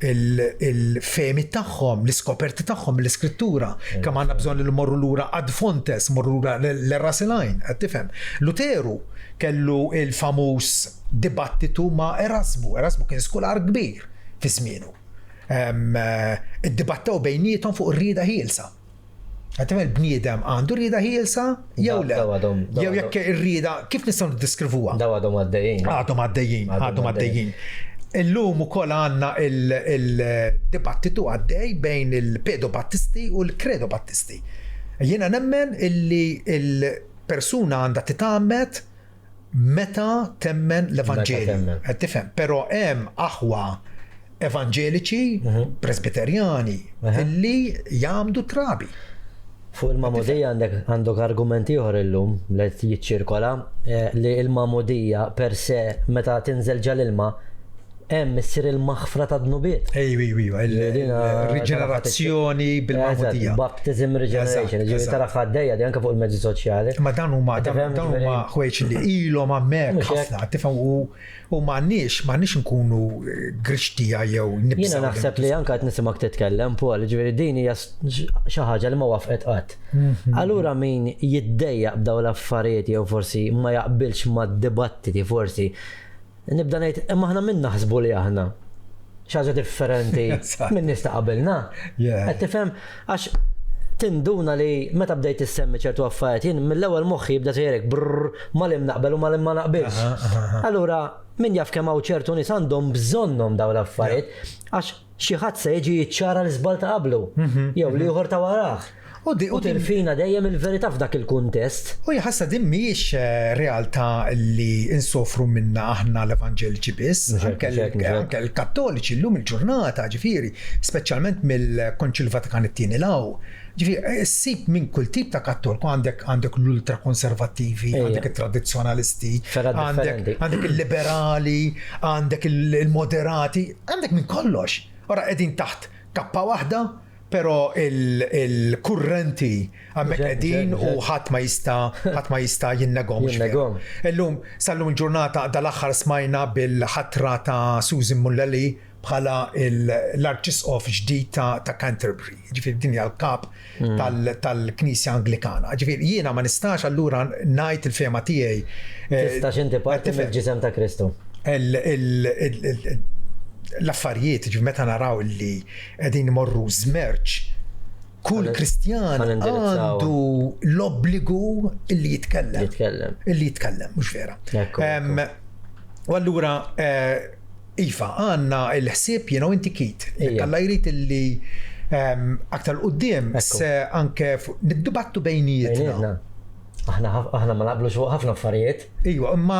il-femi tagħhom, l-iskoperti tagħhom, l-iskrittura, kemm għandna bżonn li mmorru lura ad fontes, morru lura l-Raselajn, qed tifhem. Luteru kellu il-famuż dibattitu ma' Erasmu. Erasmu kien skolar kbir fi żmienu. Iddibattew bejniethom fuq ir-rieda ħielsa. Għatem il-bniedem għandu rida ħielsa jew le? Jew jekk ir-rida kif nistgħu niddeskrivuha? Għadhom għaddejjin. Illum ukoll għandna il-dibattitu għaddej bejn il-pedobattisti u l-kredobattisti. Jiena nemmen illi il-persuna għandha titgħammet meta temmen l-Evanġelju. Qed tifhem, però hemm aħwa evanġeliċi, presbiterjani illi jagħmlu trabi. Fuq il-mamudija għandek argumenti ieħor illum li jiċċirkola li l-mamudija per se meta tinżel ġal ilma hemm issir il-maħfra ta' dnubiet. Ejwa, il-riġenerazzjoni bil-Mahmudija. Baptism regeneration, ġifieri tara ħaddejja di anke fuq il-mezzi soċjali. Ma dan huma ħwejġ li ilhom hemmhekk ħafna, tifhem u m'għandniex nkunu grixtija jew nibżgħu. Jiena naħseb li anke qed nisimgħek titkellem Paul, ġifieri din hija xi ħaġa li ma wafqet qatt. Allura min jiddejjaq b'dawn l-affarijiet jew forsi ma jaqbilx mad-dibattiti forsi nibda ngħid imma aħna min naħsbu li aħna xi ħaġa differenti minn nies ta' qabilna. Qed tifhem għax tinduna li meta bdejt issemmi ċertu affarijiet jien mill-ewwel moħħi jibda tgħidlek brrr mal-im naqbel u mal-im ma naqbilx. Allura min jaf kemm hawn ċertu nies għandhom bżonnhom dawn l-affarijiet għax xi ħadd se jiġi jiċċara l-iżbal ta' qablu jew li ieħor ta' warah. U tirfina dejjem il-verità f'dak il-kuntest. U ħassa din mhijiex realtà li insofru minna aħna l-Evanġeliċi biss, anke l-Kattoliċi llum il-ġurnata, ġifieri, speċjalment mill-Konċil Vatikan it-tieni law. Ġifieri, ssib minn kull tip ta' kattoliku għandek l-ultrakonservattivi, għandek it-tradizzjonalisti, għandek il-liberali, għandek il-moderati, għandek minn kollox. Ora qegħdin taħt kappa waħda, pero il-kurrenti għammek qegħdin u ħadd ma jista' jinnegom. Illum sallum il-ġurnata dal-aħħar smajna bil-ħatra ta' Susan Mullally bħala l-Arċisqof ġdid ta' Canterbury. Ġifieri din hija l-kap tal-Knisja Anglikana. Ġifieri jiena ma nistax allura ngħid il-fema tiegħi. Tistax inti parti mill-ġisem ta' Kristu. L-affarijiet meta naraw li qegħdin imorru żmerġ, kull Kristjan għandu l-obbligu illi jitkellem, mhux vera. U allura iva għandna l-ħsieb inti kit. Alla jrid illi aktar quddiem se anke niddibattu bejnietna. Aħna ma naqblux fuq ħafna affarijiet. Iwa, imma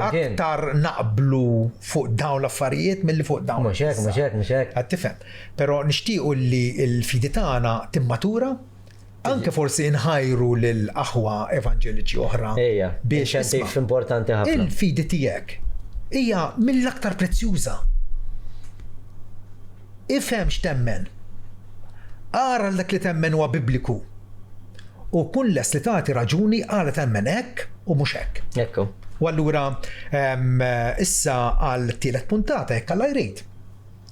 aktar naqblu fuq dawn l-affarijiet milli fuq dawn. Mhux hekk. Qed tifhem. Però nixtiequ li l-fidi tagħna timmatura, anke forsi nħajru lil aħwa evanġeliċi oħra biex isma' importanti ħafna. Il-fidi tiegħek hija mill-aktar prezzjuża. Ifhem x'temmen. Ara dak li temmen huwa bibliku. U kun les li tagħti raġuni għala temmen hekk u mhux hekk. Ekku. U allura issa għal tielet puntata hekk alla jrid.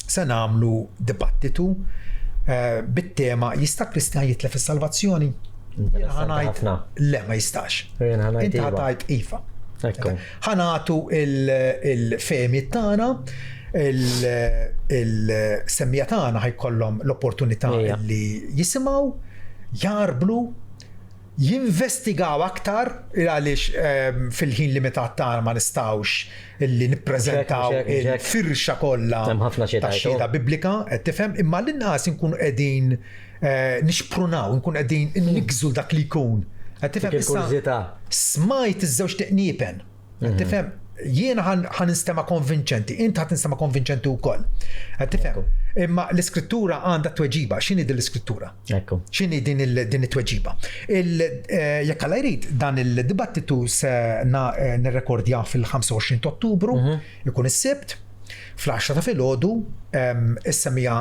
Se nagħmlu dibattitu bit-tema jista' Kristjan jitlef is-salvazzjoni? Le ma jistax. Inti ħatajt iva. Ħanatu il-femi tagħna, il-semmija tagħna ħajkollhom l-opportunità li jisimgħu, jarblu, jinvestigaw aktar għaliex fil-ħin limitat tagħna ma nistgħux illi nippreżentaw il-firxa kollha tax-xhieda biblika qed tifhem, imma l-inqas inkunu qegħdin nixprunaw, nkunu qegħdin nigżu dak li jkun. Qed tifhem issa smajt iż-żewġ teqniepen. Qed tifhem jiena ħan nistema konvinċenti, inti ħadd nistema konvinċenti wkoll. Qed tifhem. Imma l-iskrittura għandha tweġiba. X'inhi din l-iskrittura? X'inhi din it-tweġiba? Jekk alla jrid dan il-dibattitu se nirrekordjah fil-25 ta' Ottubru, ikun is-Sibt, fl-10 ta' filgħodu, is-semija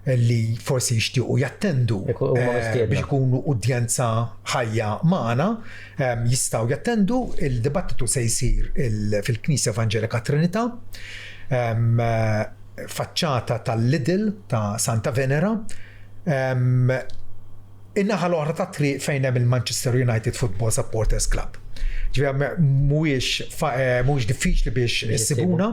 li forsi jixtiequ jattendu biex ikunu udjenza ħajja magħna, jistgħu jattendu. Il-dibattitu se jsir fil-Knisja Evanġelika Trinità, faċċata tal-Lidl ta' Santa Venera, in-naħa l-oħra ta' triq fejn hemm il-Manchester United Football Supporters Club. Mhuwiex diffiċli biex issibuna.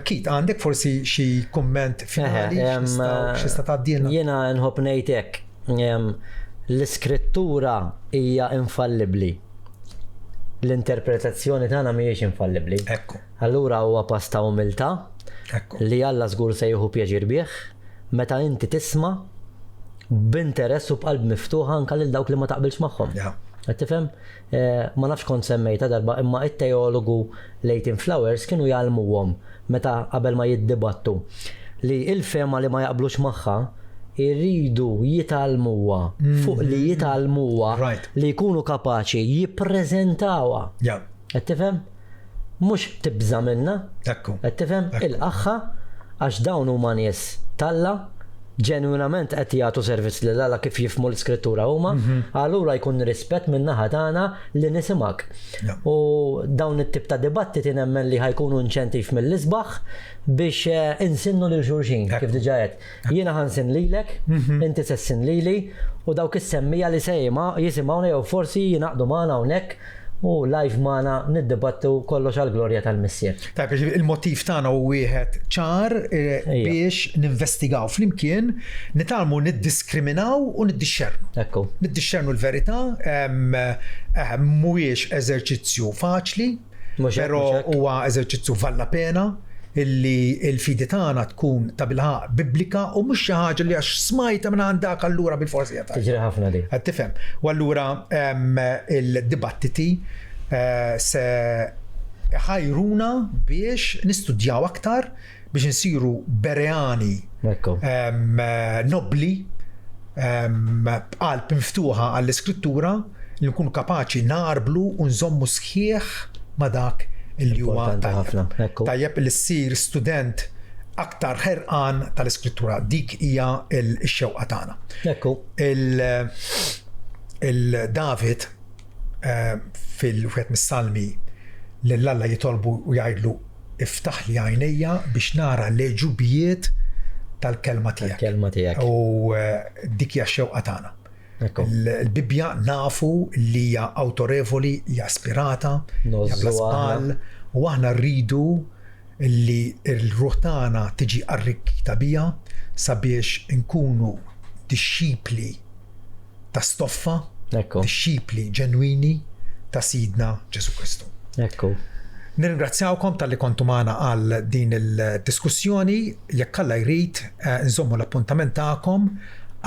Kit għandek forsi xi kumment finali x'ista' tgħaddilna? Jiena nħobb ngħid hekk. L-iskrittura hija infallibbli. L-interpretazzjoni tagħna mhijiex infallibbli. Allura huwa pass ta' umiltà li Alla żgur se jieħu pjaċir bih meta inti tisma' b'interess u b'qalb miftuħ anke lil dawk li ma taqbilx magħhom. Qed tifhem? Ma nafx kont semmejta darba imma it-teologu Leighton Flowers kienu jgħalmuhom meta qabel ma jiddibattu li il-fema li ma jaqblux magħha irridu jitgħalmuha fuq li jitgħalmuha li jkunu kapaċi jippreżentawha. Qed tifhem? mhux tibża minna. Ekku. Qed tifhem il-qaħħa għax dawn huma nies Alla ġenwinament qed jagħtu servizz lil Alla kif jifhmu l-iskrittura huma, allura jkun rispett min-naħa tagħna li nisimgħek. U dawn it-tip ta' dibattiti nemmen li ħajkunu inċentiv mill-isbaħ biex insinnu lil xulxin kif diġà qed. Jiena ħansin lilek, inti sessin lili u dawk is-semmija li jisimgħuna jew forsi jingħaqdu magħna hawnhekk u live magħna niddibattu kollox għall-glorja tal-Missier. Tajb, il-motiv tagħna u wieħed ċar biex ninvestigaw flimkien, nitalmu niddiskriminaw u niddixxernu. Ekku. Niddixxernu l-verità, mhuwiex eżerċizzju faċli, però huwa eżerċizzju valla pena illi il-fidi tagħna tkun ta' bilħaq biblika u mhux xi ħaġa li għax smajta minn għandak allura bil-forsi qed. Tiġri ħafna di. Qed tifhem. U allura il-dibattiti se ħajruna biex nistudjaw aktar biex nsiru bereani nobli b'qalb miftuħa għall-iskrittura li nkunu kapaċi narblu u nżommu sħiħ ma' dak illi huwa tajjeb li ssir student aktar ħerqan tal-iskrittura. Dik hija l-xewqa tagħna. Il-David fil-wieħed mis-salmi lil Alla jitolbu u jgħidlu iftaħ li għajnejja biex nara l-ġubijiet tal-kelma tiegħek. U dik hija x-xewqa tagħna. Il-Bibja nafu li hija awtorevoli, hija aspirata, hija blasbal, u aħna rridu li l-ruħ tagħna tiġi arricchita biha sabiex nkunu dixxipli ta' stoffa, dixxipli ġenwini ta' Sidna Ġesu Kristu. Nirringrazzjawkom tal-li kontu magħna għal din il-diskussjoni, jekk Alla jrid nżommu l-appuntament tagħkom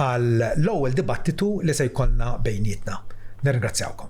għal l-ewwel dibattitu li se jkollna bejnietna. Nirringrazzjawkom.